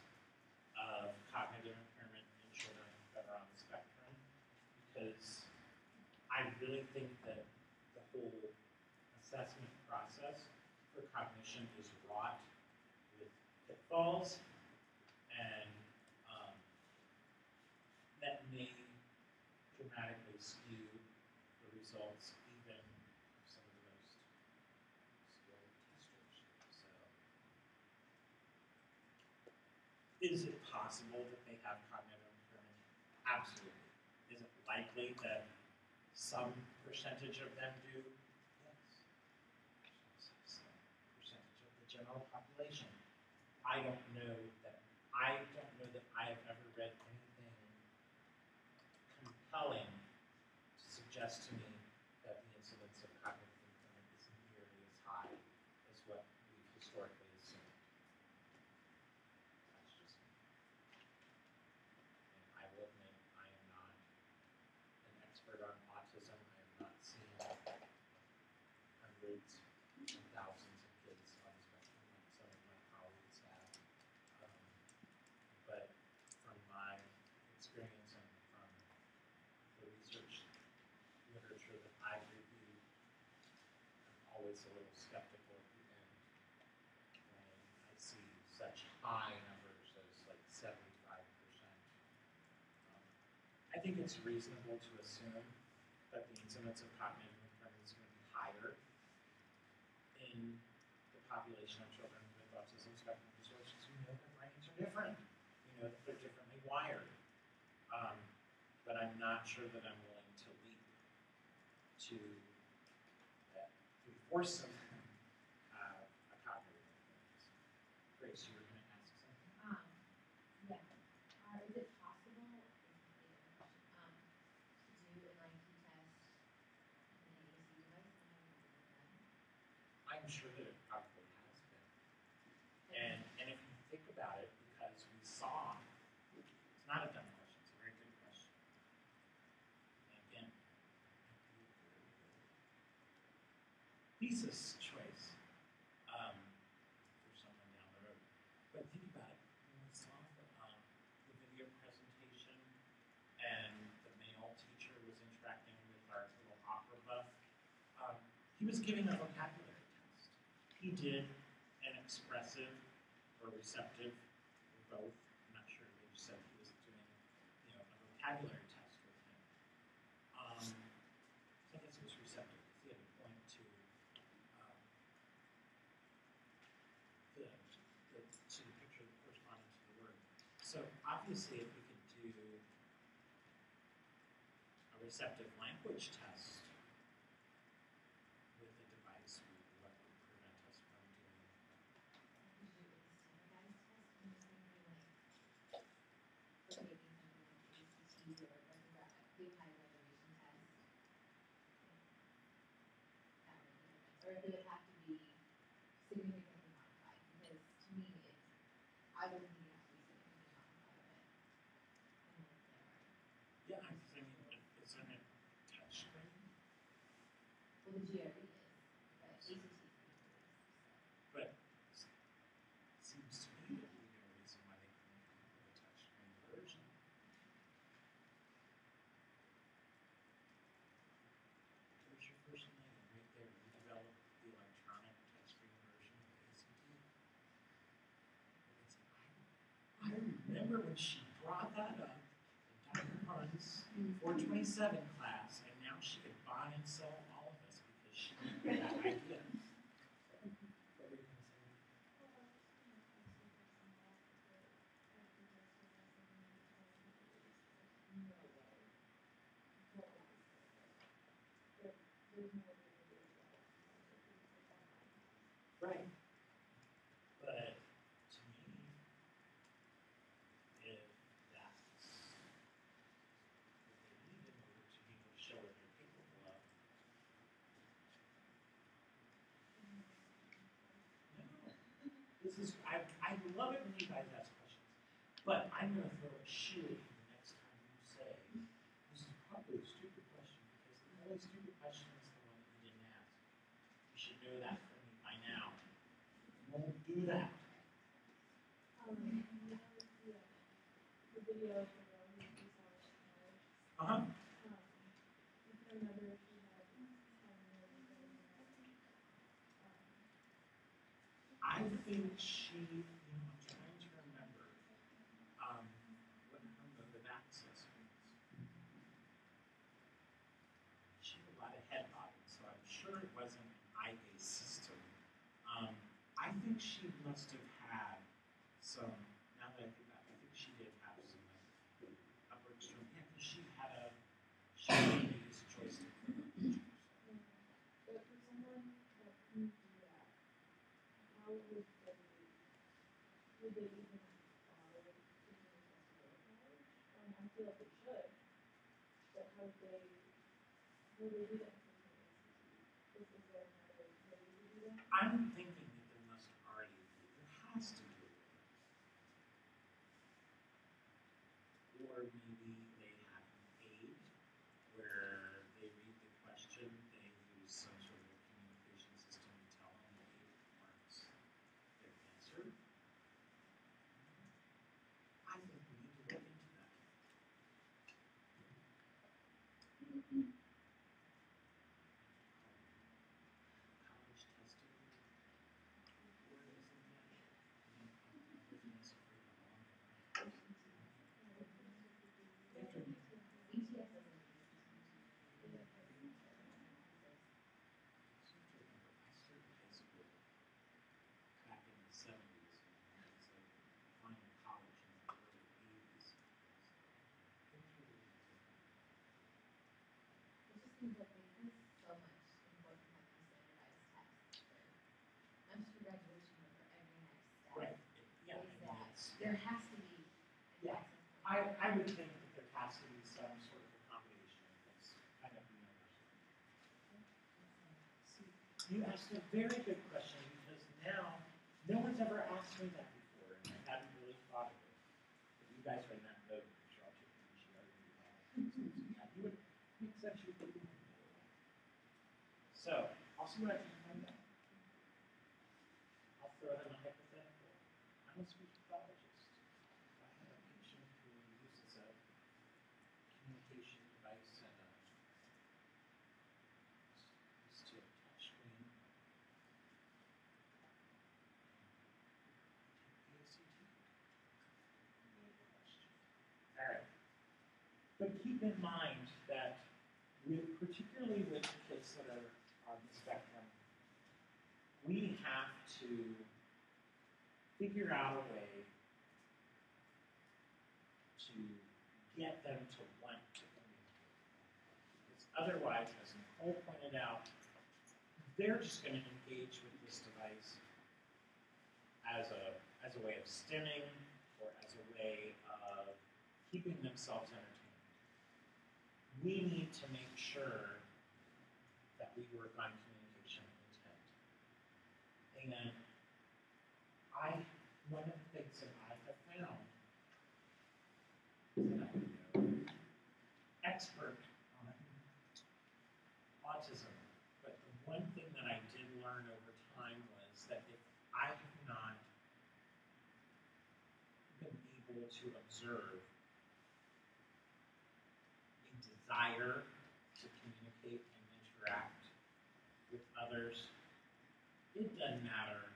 of cognitive impairment in children that are on the spectrum, because I really think that the whole assessment process for cognition is wrought with pitfalls, and that may dramatically skew the results even of some of the most skilled testers. So, is it possible that they have cognitive impairment? Absolutely. Is it likely that some percentage of them do? Yes. Some percentage of the general population. I don't know that I have ever read anything compelling to suggest to me that the incidence of cognitive impairment is nearly as high as what we've historically assumed. That's just me. And I will admit, I am not an expert on autism. I have not seen hundreds and thousands of kids on the spectrum like some of my colleagues have. But from my experience and from the research literature that I've reviewed, I'm always a little skeptical at the end when I see such high numbers as like 75%. I think it's reasonable to assume that the incidence of cognitive impairment is going to be higher in the population of children with autism spectrum disorders. We know that brains are different. We know that they're differently wired. But I'm not sure that I'm willing to leap to that 3/4 of them have a cognitive impairment. Grace, you were going to ask something? Yeah. Is it possible, to do an IQ test in an AAC device? I'm sure that it probably has been. And if you think about it, because we saw, it's not a dumb question, it's a very good question. And again, thesis choice for someone down the road. But think about it, when we saw the video presentation and the male teacher was interacting with our little opera buff, he was giving a vocabulary test. He did an expressive or receptive, or both. I'm not sure. They just said he was doing, a vocabulary test with him. So I guess it was receptive because he had to point to the picture that corresponded to the word. So obviously, if we could do a receptive language test with the device, what would prevent us from doing Or if it would have to be significantly modified, because remember when she brought that up in Dr. Hunt's 427 class, and now she could buy and sell all of us because she had that idea. What were you going to say? Right. But to me, if that's what they need in order to be able to show what they're capable of, no. This is, I love it when you guys ask questions, but I'm going to throw a shoe at you the next time you say, this is probably a stupid question because the only stupid question is the one that you didn't ask. You should know that from me by now. Won't do that. The video of the girl who we saw at college. Uh-huh. I can't remember if she had I think she, I'm trying to remember what her mode of access was. She had a lot of head bobbing, so I'm sure it wasn't an eye-based system. I think she must have had some, now that I think about it, I think she did have some upper extreme, yeah, because she made me use a joystick for her pictures. But for someone that couldn't do that, how would they even bother taking a test to go to college? I feel like they should, but how would they do that? Is there another way to do that? I'm thinking that there must already be, there has to be a way. Or maybe they have an aid where they read the question, they use some sort of a communication system to tell them the aid marks their answer. I think we need to look into that. College testing board, isn't that? Business for the long run. They can I started high school back in the 70s, and it's like applying to college in the early 80s. So things were really different. It just seems like we have so much important having standardized tests for not just for graduation, but for every next step. Right. Yeah, Is I mean, that it's, there has to be an Yeah. access point. I would think that there has to be some sort of accommodation that's kind of universal. You asked a very good question because now no one's ever asked me that before, and I hadn't really thought of it. If you guys are in that boat, I'm sure I'll take you to yeah, you would make sense you would do that. So, I'll see what I can find out. I'll throw in a hypothetical. I'm a speech pathologist. If I had a patient who uses a communication device and a touch screen, AAC All right. But keep in mind that particularly with kids that are on the spectrum, we have to figure out a way to get them to want to communicate. Because otherwise, as Nicole pointed out, they're just going to engage with this device as a way of stimming or as a way of keeping themselves entertained. We need to make sure that we work on communication intent. And one of the things that I have found is that I'm no expert on autism, but the one thing that I did learn over time was that if I have not been able to observe a desire to communicate and interact with others, it doesn't matter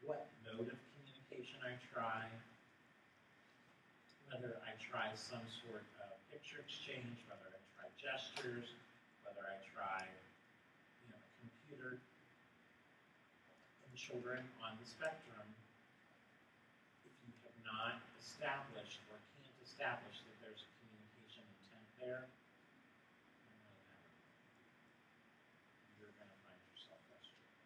what mode of communication I try, try some sort of picture exchange, whether I try gestures, whether I try, computer in children on the spectrum, if you have not established or can't establish that there's a communication intent there, you're going to find yourself frustrated.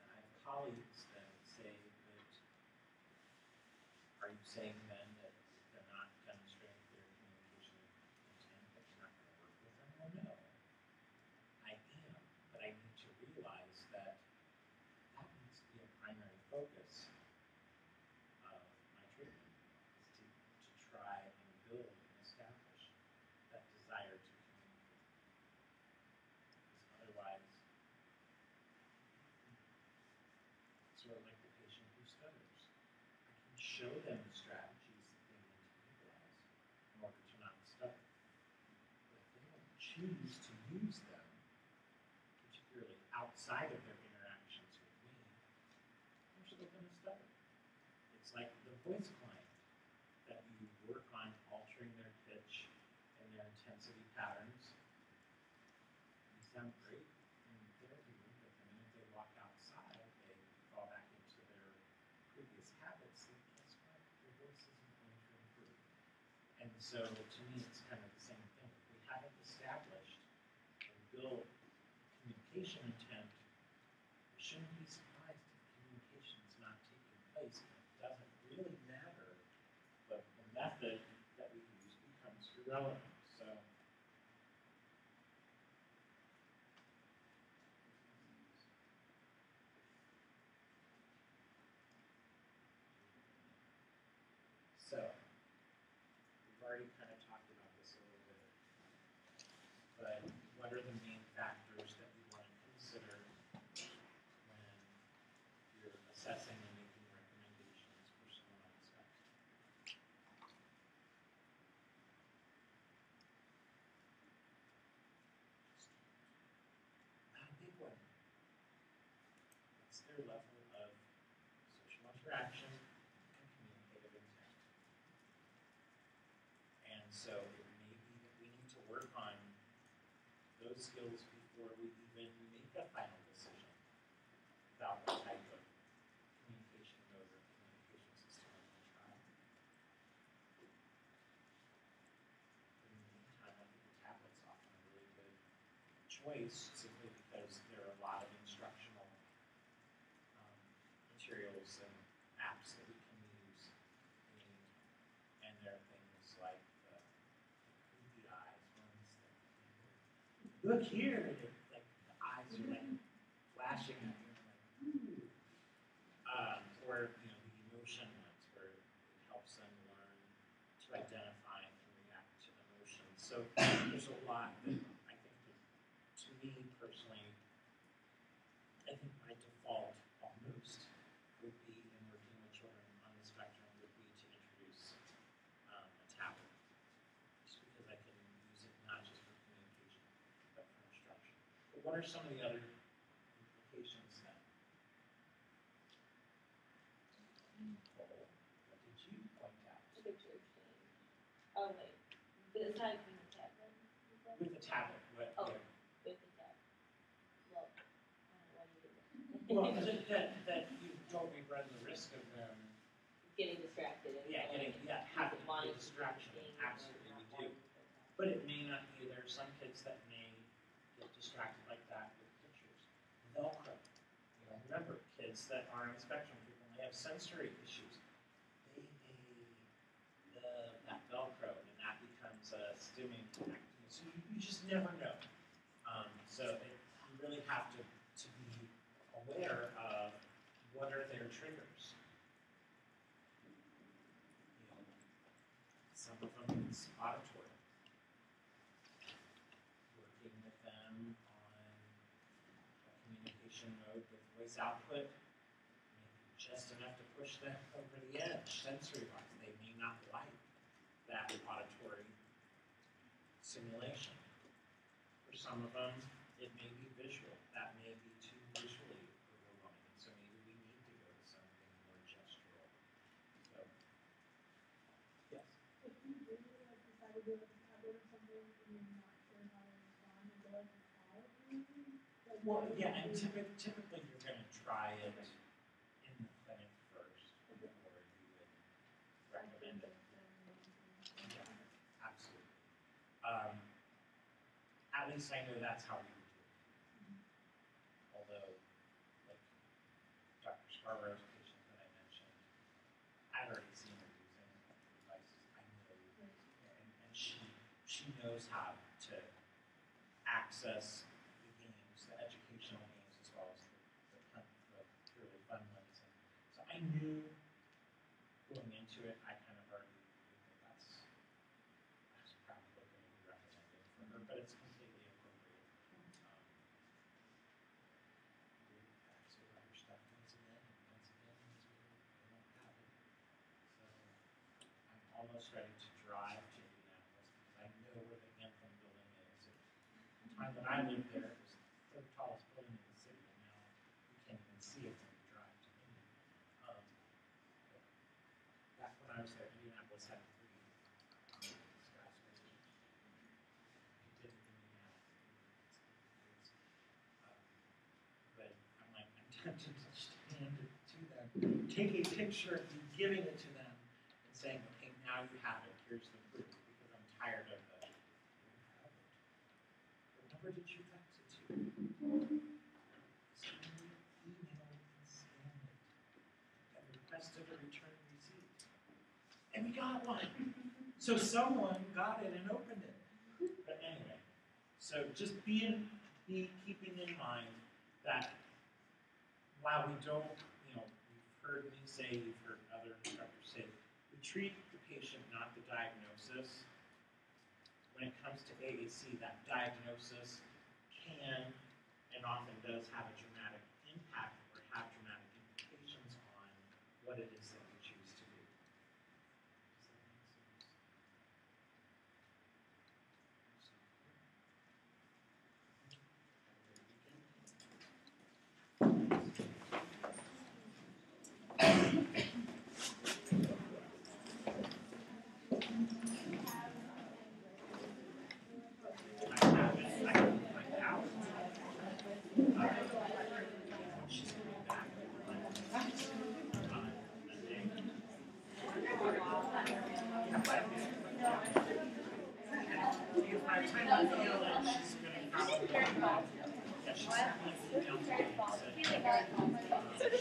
And I have colleagues that say that, are you saying then that if they're not demonstrating clear communication intent, that you're not going to work with them? Well, no. I am, but I need to realize that that needs to be a primary focus of my treatment, is to try and build and establish that desire to communicate. Because otherwise, sort of like the patient who stutters. I can show them the strategies that they need to utilize in order to not stutter. But if they don't choose to use them, particularly outside of their interactions with me, they're still going to stutter. It's like the voice client that you work on altering their pitch and their intensity patterns. They sound great in the therapy room, but the minute they walk outside, they fall back into their previous habits. And guess what? Their voice isn't going to improve. And so, to me, it's kind of the same thing. If we haven't established and built communication intent, we shouldn't be surprised if communication is not taking place. It doesn't really matter, but the method that we use becomes irrelevant. So, we've already kind of talked about this a little bit, but what are the main factors that you want to consider when you're assessing and making recommendations for someone on the spectrum? Not a big one. It's their level of social interaction and communicative intent. And so it may be that we need to work on those skills before we even make a final decision about what type of communication mode or communication system we're going to try. But in the meantime, I think the tablet's often a really good choice simply because there are a lot of instructional materials and apps that we can use, and there are things like the creepy eyes ones that look here, and like the eyes are like flashing at you, like ooh. Or the emotion ones where it helps them learn to identify and react to emotions. So there's a lot that I think that, to me personally, I think my default almost would be in working with children on the spectrum would be to introduce a tablet, just because I can use it not just for communication, but for instruction. But what are some of the other implications then? Nicole, what did you point out? Picture exchange. Oh wait, besides with the tablet. With the tablet, what? Oh. Yeah. With the tablet. Well, what do you do? Well, that you don't run the risk of them Getting distracted. And having a distraction. Absolutely, we do. But it may not be. There are some kids that may get distracted like that with pictures. Velcro. Remember, kids that are on the spectrum frequently have sensory issues. They love that Velcro, and that becomes a stimulant activity. So you just never know. You really have to be aware of what are their triggers. Some of them it's auditory. Working with them on a communication mode with voice output, maybe just enough to push them over the edge sensory-wise. They may not like that auditory simulation. For some of them, it may be visual. That may be too visually overwhelming. So maybe we need to go to something more gestural. So maybe like a tablet or something and you're not sure how to respond, is there like a call maybe? Like, Well, what yeah, would and be- typically you're gonna try it in the clinic first Okay. before you would recommend it. Yeah, absolutely. At least I know that's how we would do it. Although, like Dr. Scarborough's patient that I mentioned, I've already seen her using devices. I know, and she knows how to access the games, the educational games, as well as the purely fun ones. And so I knew going into it, I kind of already knew that that's probably going to be recommended for her, but it's completely appropriate. That's what other stuff once again, and once again, they don't have it. So I'm almost ready to drive to Indianapolis because I know where the Anthem building is. At the time that I lived there, it was the third tallest building in the city, and now you can't even see it when you drive to Indy. But back when I was there, Indianapolis had three skyscrapers. It did in Indianapolis. But I'm like, I'm tempted to just hand it to them, take a picture of you giving it to them, and saying, okay, now you have it, here's the proof, because I'm tired of the, you have it. What number did you fax it to? Somebody emailed and scanned it and requested a return receipt. And we got one. So someone got it and opened it. But anyway, so just be keeping in mind that while we don't, you've heard me say, you've heard other instructors say, we treat the patient, not the diagnosis. When it comes to AAC, that diagnosis can and often does have a dramatic impact or have dramatic implications on what it is that we choose to do. Does that make sense? I have it. I can find out. She's coming back. By the time I feel that she's going to probably, yeah, she's sent me an email today and said,